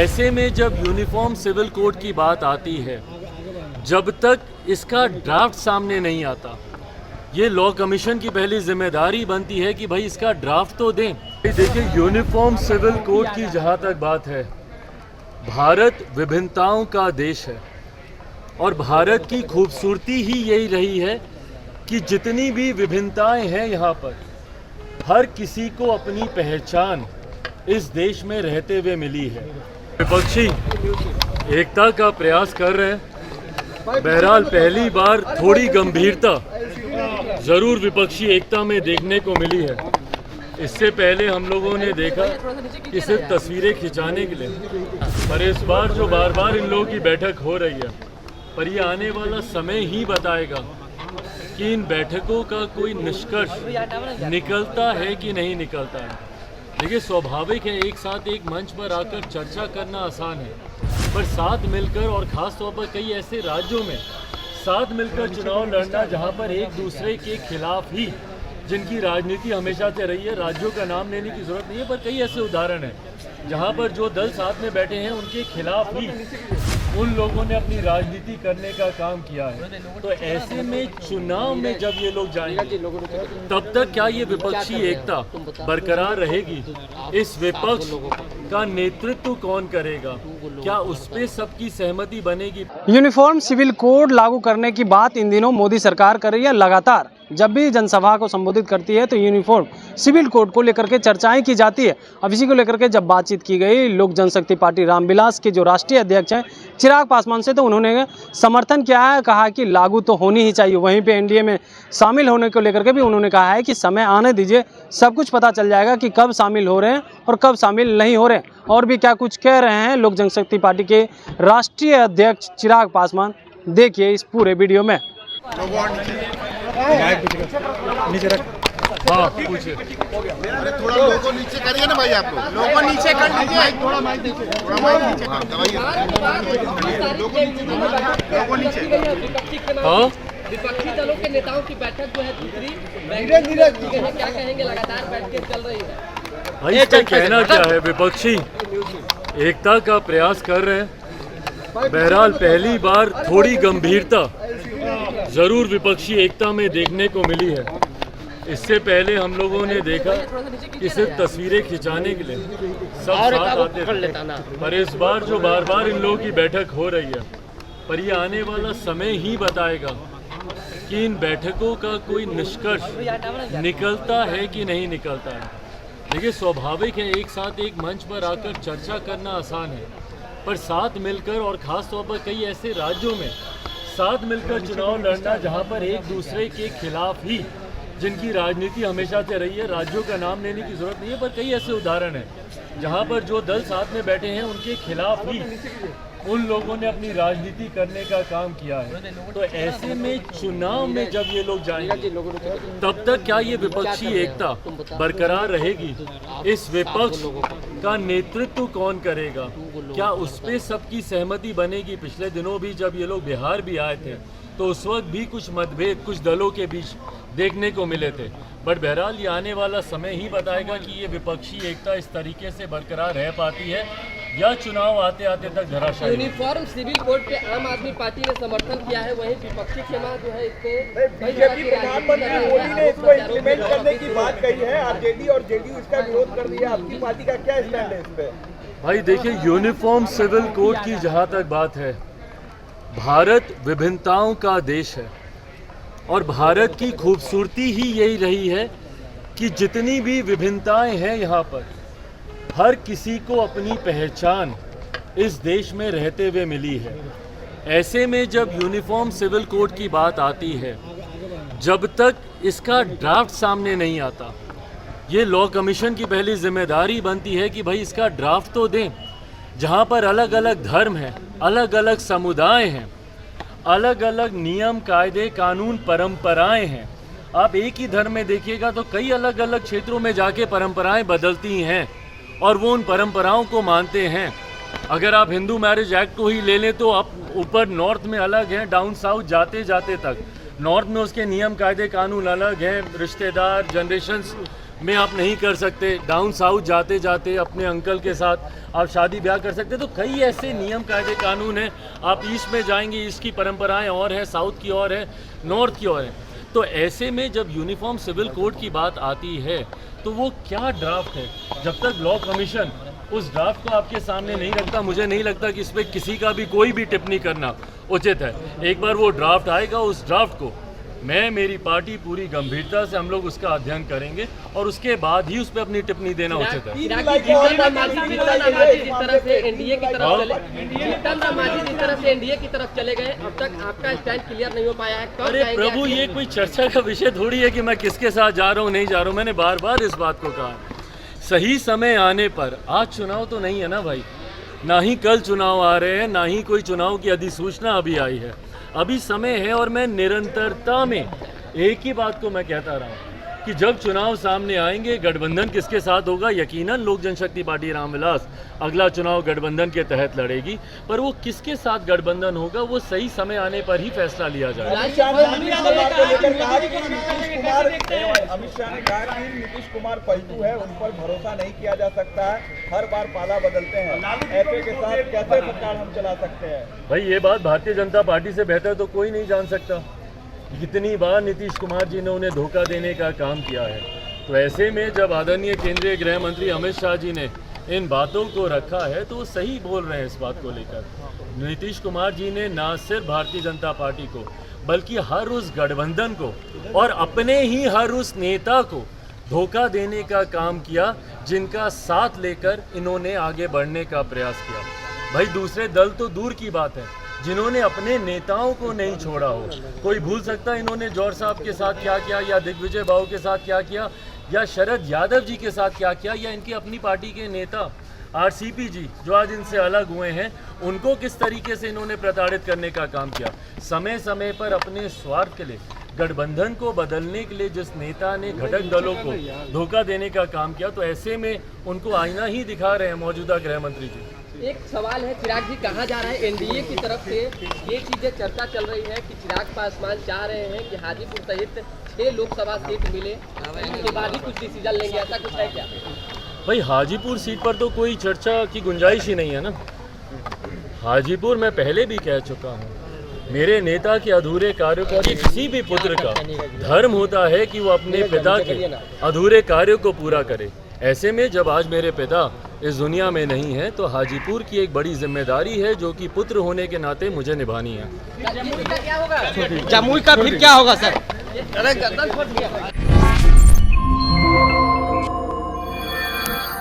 ऐसे में जब यूनिफॉर्म सिविल कोड की बात आती है, जब तक इसका ड्राफ्ट सामने नहीं आता, ये लॉ कमीशन की पहली जिम्मेदारी बनती है कि भाई इसका ड्राफ्ट तो दें। देखिए, यूनिफॉर्म सिविल कोड की जहाँ तक बात है, भारत विभिन्नताओं का देश है और भारत की खूबसूरती ही यही रही है कि जितनी भी विभिन्नताएं हैं यहाँ पर, हर किसी को अपनी पहचान इस देश में रहते हुए मिली है। विपक्षी एकता का प्रयास कर रहे हैं। बहरहाल पहली बार थोड़ी गंभीरता जरूर विपक्षी एकता में देखने को मिली है। इससे पहले हम लोगों ने देखा कि सिर्फ तस्वीरें खिंचाने के लिए, पर इस बार जो बार बार इन लोगों की बैठक हो रही है, पर ये आने वाला समय ही बताएगा कि इन बैठकों का कोई निष्कर्ष निकलता है कि नहीं निकलता है। देखिए, स्वाभाविक है एक साथ एक मंच पर आकर चर्चा करना आसान है, पर साथ मिलकर और ख़ास तौर पर कई ऐसे राज्यों में साथ मिलकर चुनाव लड़ना जहां पर एक दूसरे के खिलाफ ही, जिनकी राजनीति हमेशा से रही है, राज्यों का नाम लेने की ज़रूरत नहीं है, पर कई ऐसे उदाहरण हैं जहां पर जो दल साथ में बैठे हैं उनके खिलाफ ही उन लोगों ने अपनी राजनीति करने का काम किया है। तो ऐसे में चुनाव में जब ये लोग जाएंगे, तब तक क्या ये विपक्षी एकता बरकरार रहेगी? इस विपक्ष का नेतृत्व कौन करेगा? क्या उस पे सबकी सहमति बनेगी? यूनिफॉर्म सिविल कोड लागू करने की बात इन दिनों मोदी सरकार कर रही है। लगातार जब भी जनसभा को संबोधित करती है तो यूनिफॉर्म सिविल कोड को लेकर के चर्चाएं की जाती है। अब इसी को लेकर के जब बातचीत की गई लोक जनशक्ति पार्टी रामविलास के जो राष्ट्रीय अध्यक्ष हैं चिराग पासवान से, तो उन्होंने समर्थन किया है, कहा कि लागू तो होनी ही चाहिए। वहीं पे एनडीए में शामिल होने को लेकर के भी उन्होंने कहा है कि समय आने दीजिए, सब कुछ पता चल जाएगा कि कब शामिल हो रहे हैं और कब शामिल नहीं हो रहे हैं। और भी क्या कुछ कह रहे हैं लोक जनशक्ति पार्टी के राष्ट्रीय अध्यक्ष चिराग पासवान, देखिए इस पूरे वीडियो में। नीचे रख। हाँ, पूछिए। थोड़ा लोगों नीचे करिए ना भाई, आप लोगों नीचे कर लीजिए, थोड़ा माइक नीचे, थोड़ा माइक नीचे। लोगों नीचे। हाँ, विपक्षी दलों के नेताओं की बैठक जो है दूसरी धीरे क्या कहेंगे? लगातार बैठकें चल रही है। भाई इसका कहना क्या है? विपक्षी एकता का प्रयास कर रहे हैं। बहरहाल पहली बार थोड़ी गंभीरता जरूर विपक्षी एकता में देखने को मिली है। इससे पहले हम लोगों ने देखा कि सिर्फ तस्वीरें खिंचाने के लिए सब साथ आते थे, पर इस बार जो बार बार इन लोगों की बैठक हो रही है, पर ये आने वाला समय ही बताएगा कि इन बैठकों का कोई निष्कर्ष निकलता है कि नहीं निकलता है। देखिए, स्वाभाविक है एक साथ एक मंच पर आकर चर्चा करना आसान है, पर साथ मिलकर और ख़ास तौर पर कई ऐसे राज्यों में साथ मिलकर चुनाव लड़ना जहां पर एक दूसरे के खिलाफ ही, जिनकी राजनीति हमेशा से रही है, राज्यों का नाम लेने की ज़रूरत नहीं है, पर कई ऐसे उदाहरण हैं जहां पर जो दल साथ में बैठे हैं उनके खिलाफ ही उन लोगों ने अपनी राजनीति करने का काम किया है। तो ऐसे में चुनाव में जब ये लोग जाएंगे, तब तक क्या ये विपक्षी एकता बरकरार रहेगी? इस विपक्ष का नेतृत्व कौन करेगा? क्या उस पे सबकी सहमति बनेगी? पिछले दिनों भी जब ये लोग बिहार भी आए थे तो उस वक्त भी कुछ मतभेद कुछ दलों के बीच देखने को मिले थे, बट बहरहाल ये आने वाला समय ही बताएगा कि ये विपक्षी एकता इस तरीके से बरकरार रह पाती है या चुनाव आते आते तक धराशायी। यूनिफॉर्म सिविल कोड पे आम आदमी पार्टी ने समर्थन किया है, वहीं विपक्षी खेमा जो है इस पे बीजेपी प्रधानमंत्री मोदी ने इसको इम्प्लीमेंट करने की बात कही है। आरजेडी और जेडीयू इसका विरोध कर दिया। आपकी पार्टी का क्या स्टैंड है इस पे? भाई देखिए, यूनिफॉर्म सिविल कोड की जहाँ तक बात है, भारत विभिन्नताओं का देश है और भारत की खूबसूरती ही यही रही है कि जितनी भी विभिन्नताएं हैं यहाँ पर, हर किसी को अपनी पहचान इस देश में रहते हुए मिली है। ऐसे में जब यूनिफॉर्म सिविल कोड की बात आती है, जब तक इसका ड्राफ्ट सामने नहीं आता, ये लॉ कमीशन की पहली जिम्मेदारी बनती है कि भाई इसका ड्राफ्ट तो दें। जहाँ पर अलग अलग धर्म हैं, अलग अलग समुदाय हैं, अलग अलग नियम कायदे कानून परंपराएं हैं। आप एक ही धर्म में देखिएगा तो कई अलग अलग क्षेत्रों में जाके परंपराएं बदलती हैं और वो उन परंपराओं को मानते हैं। अगर आप हिंदू मैरिज एक्ट को ही ले लें तो आप ऊपर नॉर्थ में अलग हैं, डाउन साउथ जाते जाते तक नॉर्थ में उसके नियम कायदे कानून अलग हैं, रिश्तेदार जनरेशन्स में आप नहीं कर सकते, डाउन साउथ जाते जाते अपने अंकल के साथ आप शादी ब्याह कर सकते। तो कई ऐसे नियम कायदे कानून हैं। आप ईस्ट में जाएंगे, ईस्ट की परंपराएं और हैं, साउथ की और है, नॉर्थ की और है। तो ऐसे में जब यूनिफॉर्म सिविल कोड की बात आती है तो वो क्या ड्राफ्ट है, जब तक लॉ कमीशन उस ड्राफ्ट को आपके सामने नहीं रखता, मुझे नहीं लगता कि इस पर किसी का भी कोई भी टिप्पणी करना उचित है। एक बार वो ड्राफ्ट आएगा, उस ड्राफ्ट को मैं, मेरी पार्टी पूरी गंभीरता से हम लोग उसका अध्ययन करेंगे और उसके बाद ही उस पर अपनी टिप्पणी देना उचित है। जिस तरह से एनडीए की तरफ चले गए, अब तक आपका स्टैंड क्लियर नहीं हो पाया है। अरे प्रभु, ये कोई चर्चा का विषय थोड़ी है कि मैं किसके साथ जा रहा हूँ नहीं जा रहा हूँ। मैंने बार बार इस बात को कहा, सही समय आने पर, आज चुनाव तो नहीं है ना भाई, ना ही कल चुनाव आ रहे हैं, ना ही कोई चुनाव की अधिसूचना अभी आई है। अभी समय है और मैं निरंतरता में एक ही बात को मैं कहता रहा हूँ कि जब चुनाव सामने आएंगे, गठबंधन किसके साथ होगा, यकीनन लोक जनशक्ति पार्टी रामविलास अगला चुनाव गठबंधन के तहत लड़ेगी, पर वो किसके साथ गठबंधन होगा वो सही समय आने पर ही फैसला लिया जाएगा। अमित शाह ने कहा कि नीतीश कुमार पलटू है, उन पर भरोसा नहीं किया जा सकता है, हर बार पाला बदलते हैं, ऐसे के साथ कैसे सरकार हम चला सकते हैं। भाई ये बात भारतीय जनता पार्टी से बेहतर तो कोई नहीं जान सकता। कितनी बार नीतीश कुमार जी ने उन्हें धोखा देने का काम किया है। तो ऐसे में जब आदरणीय केंद्रीय गृह मंत्री अमित शाह जी ने इन बातों को रखा है तो वो सही बोल रहे हैं इस बात को लेकर। नीतीश कुमार जी ने ना सिर्फ भारतीय जनता पार्टी को बल्कि हर उस गठबंधन को और अपने ही हर उस नेता को धोखा देने का काम किया जिनका साथ लेकर इन्होंने आगे बढ़ने का प्रयास किया। भाई दूसरे दल तो दूर की बात है, जिन्होंने अपने नेताओं को नहीं छोड़ा हो। कोई भूल सकता है इन्होंने जौहर साहब के साथ क्या किया, या दिग्विजय बाबू के साथ क्या किया, या शरद यादव जी के साथ क्या किया, या इनकी अपनी पार्टी के नेता आरसीपी जी जो आज इनसे अलग हुए हैं, उनको किस तरीके से इन्होंने प्रताड़ित करने का काम किया। समय समय पर अपने स्वार्थ के लिए, गठबंधन को बदलने के लिए जिस नेता ने घटक दलों को धोखा देने का काम किया, तो ऐसे में उनको आईना ही दिखा रहे हैं मौजूदा गृह मंत्री जी। एक सवाल है, चिराग जी कहा जा रहा है एनडीए की तरफ से ये चीजें चर्चा चल रही है कि चिराग पासवान चाह रहे हैं कि हाजीपुर सहित 6 लोकसभा सीट मिले, उसके बाद ही कुछ डिसीजन लेंगे, ऐसा कुछ है क्या? भाई हाजीपुर सीट पर तो कोई चर्चा की गुंजाइश ही नहीं है ना। हाजीपुर मैं पहले भी कह चुका हूँ, मेरे नेता के अधूरे कार्यों को, किसी भी पुत्र का धर्म होता है कि वो अपने पिता के अधूरे कार्यों को पूरा करे। ऐसे में जब आज मेरे पिता इस दुनिया में नहीं है तो हाजीपुर की एक बड़ी जिम्मेदारी है जो कि पुत्र होने के नाते मुझे निभानी है। जमुई का क्या होगा? जमुई का फिर क्या होगा सर? अरे गर्दन फट गया।